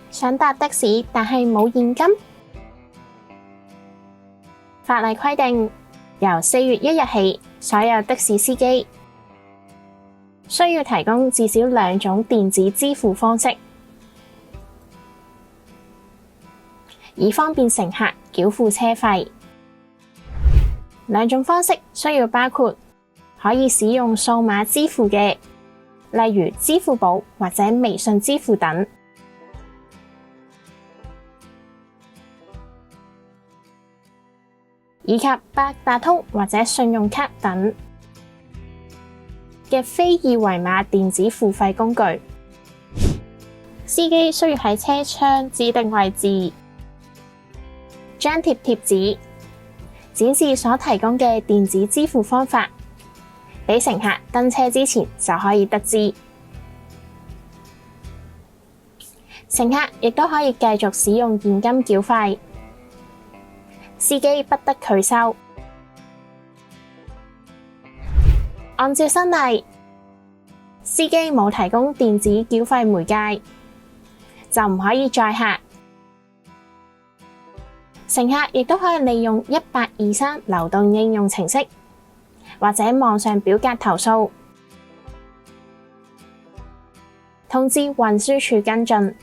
想搭的士但係冇現金？法例規定，由4月1日起，所有的士司機需要提供至少2種電子支付方式，以方便乘客繳付車費。2種方式需要包括可以使用數碼支付嘅，例如支付寶或者微信支付等，以及八達通或者信用卡等嘅非二維碼電子付費工具。司機需要喺車窗指定位置張貼貼紙，展示所提供嘅電子支付方法，俾乘客登車之前就可以得知。乘客亦都可以繼續使用現金繳費，司機不得拒收。按照新例，司機冇提供電子繳費媒介，就唔可以載客。乘客亦都可以利用1823流動應用程式或者網上表格投訴，通知運輸署跟進。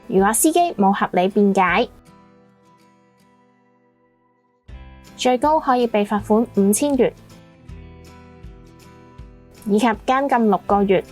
如果司機冇合理辯解，最高可以被罰款5000元，以及監禁6個月。